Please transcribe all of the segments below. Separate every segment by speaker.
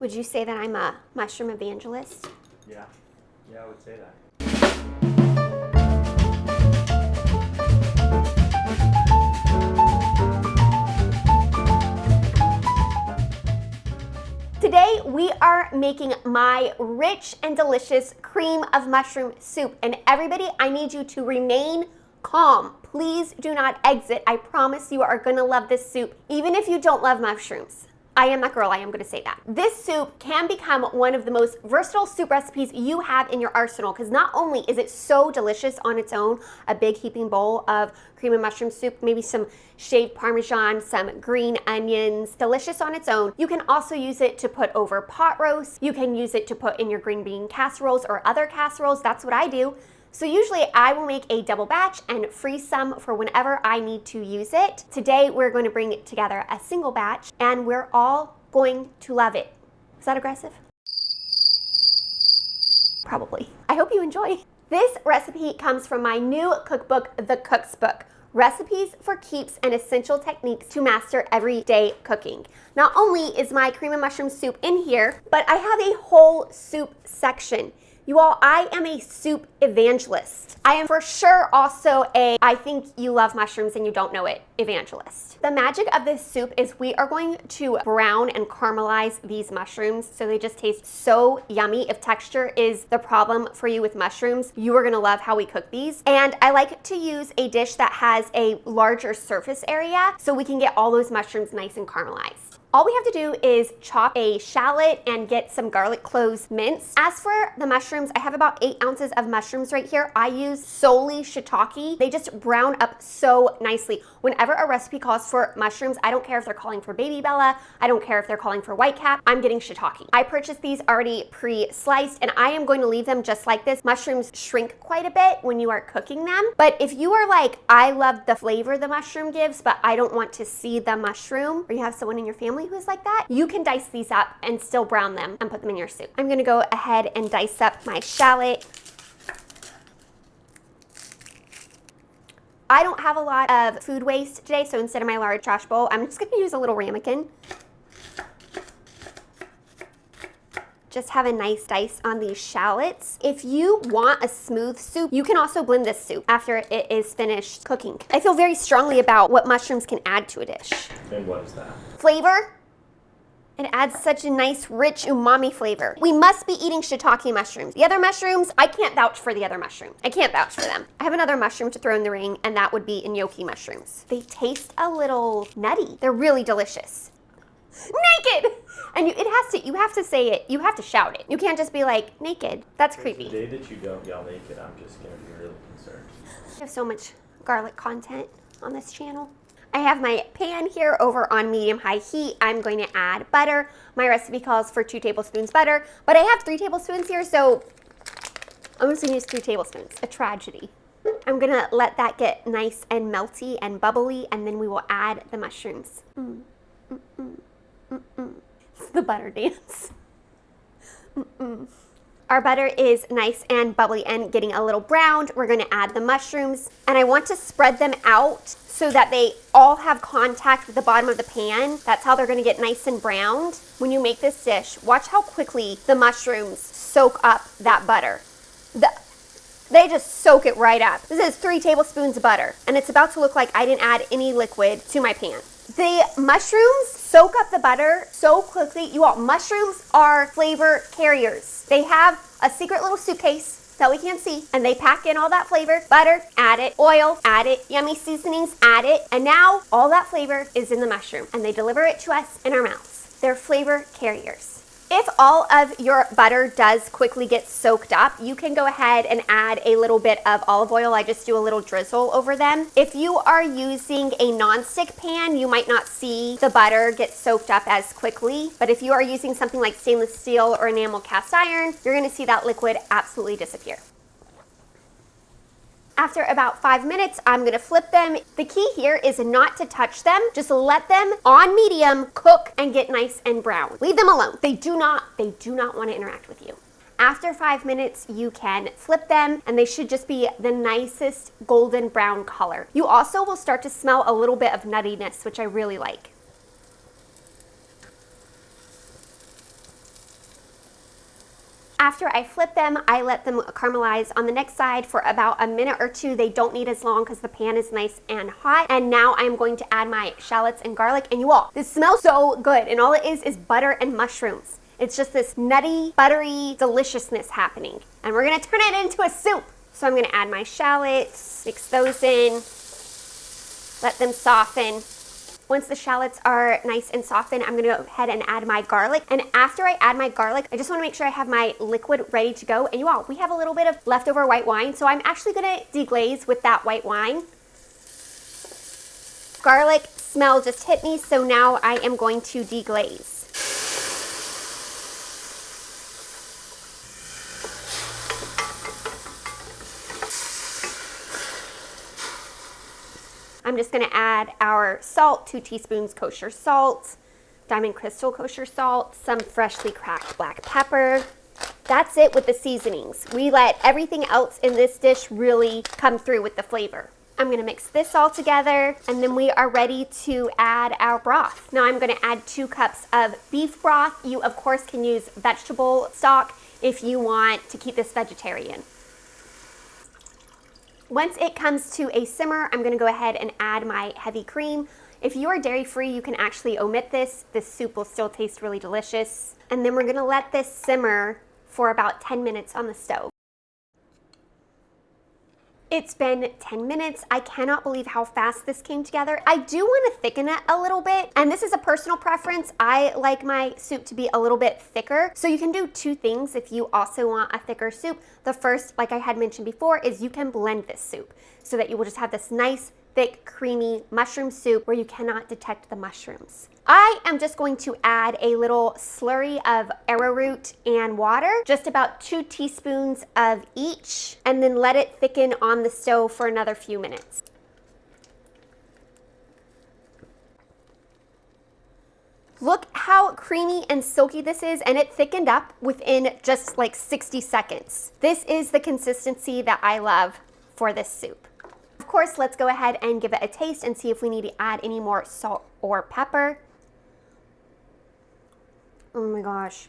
Speaker 1: Would you say that I'm a mushroom evangelist?
Speaker 2: Yeah. Yeah, I would say that.
Speaker 1: Today we are making my rich and delicious cream of mushroom soup. And everybody, I need you to remain calm. Please do not exit. I promise you are gonna love this soup, even if you don't love mushrooms. I am that girl, I am going to say that. This soup can become one of the most versatile soup recipes you have in your arsenal, because not only is it so delicious on its own, a big heaping bowl of cream and mushroom soup, maybe some shaved Parmesan, some green onions, delicious on its own. You can also use it to put over pot roast. You can use it to put in your green bean casseroles or other casseroles. That's what I do. So usually I will make a double batch and freeze some for whenever I need to use it. Today we're going to bring together a single batch and we're all going to love it. Is that aggressive? Probably. I hope you enjoy. This recipe comes from my new cookbook, The Cook's Book. Recipes for keeps and essential techniques to master everyday cooking. Not only is my cream and mushroom soup in here, but I have a whole soup section. You all, I am a soup evangelist. I am for sure also a I think you love mushrooms and you don't know it evangelist. The magic of this soup is we are going to brown and caramelize these mushrooms so they just taste so yummy. If texture is the problem for you with mushrooms, you are gonna love how we cook these. And I like to use a dish that has a larger surface area so we can get all those mushrooms nice and caramelized. All we have to do is chop a shallot and get some garlic cloves minced. As for the mushrooms, I have about 8 ounces of mushrooms right here. I use solely shiitake. They just brown up so nicely. Whenever a recipe calls for mushrooms, I don't care if they're calling for baby Bella, I don't care if they're calling for whitecap, I'm getting shiitake. I purchased these already pre-sliced and I am going to leave them just like this. Mushrooms shrink quite a bit when you are cooking them, but if you are like, I love the flavor the mushroom gives, but I don't want to see the mushroom, or you have someone in your family who's like that, you can dice these up and still brown them and put them in your soup. I'm gonna go ahead and dice up my shallot. I don't have a lot of food waste today, so instead of my large trash bowl, I'm just gonna use a little ramekin. Just have a nice dice on these shallots. If you want a smooth soup, you can also blend this soup after it is finished cooking. I feel very strongly about what mushrooms can add to a dish.
Speaker 2: And what is that?
Speaker 1: Flavor. It adds such a nice, rich umami flavor. We must be eating shiitake mushrooms. The other mushrooms, I can't vouch for the other mushroom. I can't vouch for them. I have another mushroom to throw in the ring, and that would be gnocchi mushrooms. They taste a little nutty. They're really delicious. Naked! And you have to say it. You have to shout it. You can't just be like, naked. That's creepy.
Speaker 2: The day that you don't yell naked, I'm just gonna be really concerned.
Speaker 1: I have so much garlic content on this channel. I have my pan here over on medium-high heat. I'm going to add butter. My recipe calls for 2 tablespoons butter, but I have 3 tablespoons here, so I'm just gonna use 3 tablespoons. A tragedy. I'm gonna let that get nice and melty and bubbly, and then we will add the mushrooms. It's the butter dance. Our butter is nice and bubbly and getting a little browned. We're gonna add the mushrooms, and I want to spread them out so that they all have contact with the bottom of the pan. That's how they're gonna get nice and browned. When you make this dish, watch how quickly the mushrooms soak up that butter. They just soak it right up. This is 3 tablespoons of butter, and it's about to look like I didn't add any liquid to my pan. The mushrooms soak up the butter so quickly. You all, mushrooms are flavor carriers. They have a secret little suitcase that we can't see, and they pack in all that flavor. Butter, add it. Oil, add it. Yummy seasonings, add it. And now all that flavor is in the mushroom, and they deliver it to us in our mouths. They're flavor carriers. If all of your butter does quickly get soaked up, you can go ahead and add a little bit of olive oil. I just do a little drizzle over them. If you are using a non-stick pan, you might not see the butter get soaked up as quickly. But if you are using something like stainless steel or enamel cast iron, you're gonna see that liquid absolutely disappear. After about 5 minutes, I'm gonna flip them. The key here is not to touch them. Just let them on medium cook and get nice and brown. Leave them alone. They do not want to interact with you. After 5 minutes, you can flip them and they should just be the nicest golden brown color. You also will start to smell a little bit of nuttiness, which I really like. After I flip them, I let them caramelize on the next side for about a minute or two. They don't need as long because the pan is nice and hot. And now I'm going to add my shallots and garlic. And you all, this smells so good. And all it is butter and mushrooms. It's just this nutty, buttery deliciousness happening. And we're gonna turn it into a soup. So I'm gonna add my shallots, mix those in, let them soften. Once the shallots are nice and softened, I'm gonna go ahead and add my garlic. And after I add my garlic, I just wanna make sure I have my liquid ready to go. And you all, we have a little bit of leftover white wine, so I'm actually gonna deglaze with that white wine. Garlic smell just hit me, so now I am going to deglaze. I'm just gonna add our salt, 2 teaspoons kosher salt, Diamond Crystal kosher salt, some freshly cracked black pepper. That's it with the seasonings. We let everything else in this dish really come through with the flavor. I'm gonna mix this all together, and then we are ready to add our broth. Now I'm gonna add 2 cups of beef broth. You of course can use vegetable stock if you want to keep this vegetarian. Once it comes to a simmer, I'm gonna go ahead and add my heavy cream. If you are dairy-free, you can actually omit this. This soup will still taste really delicious. And then we're gonna let this simmer for about 10 minutes on the stove. It's been 10 minutes. I cannot believe how fast this came together. I do want to thicken it a little bit, and this is a personal preference. I like my soup to be a little bit thicker. So you can do 2 things if you also want a thicker soup. The first, like I had mentioned before, is you can blend this soup so that you will just have this nice, thick, creamy mushroom soup where you cannot detect the mushrooms. I am just going to add a little slurry of arrowroot and water, just about 2 teaspoons of each, and then let it thicken on the stove for another few minutes. Look how creamy and silky this is, and it thickened up within just like 60 seconds. This is the consistency that I love for this soup. Of course, let's go ahead and give it a taste and see if we need to add any more salt or pepper. Oh my gosh.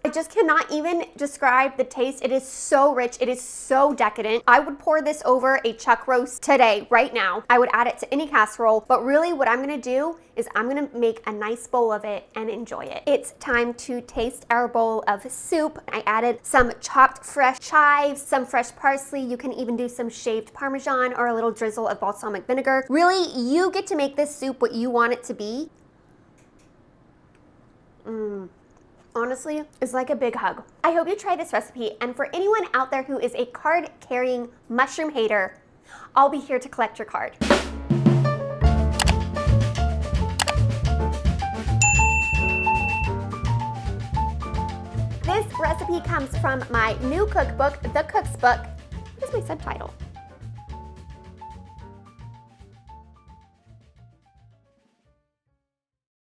Speaker 1: I just cannot even describe the taste. It is so rich. It is so decadent. I would pour this over a chuck roast today, right now. I would add it to any casserole, but really what I'm gonna do is I'm gonna make a nice bowl of it and enjoy it. It's time to taste our bowl of soup. I added some chopped fresh chives, some fresh parsley. You can even do some shaved Parmesan or a little drizzle of balsamic vinegar. Really, you get to make this soup what you want it to be. Honestly, it's like a big hug. I hope you try this recipe, and for anyone out there who is a card-carrying mushroom hater, I'll be here to collect your card. This recipe comes from my new cookbook, The Cook's Book. What is my subtitle?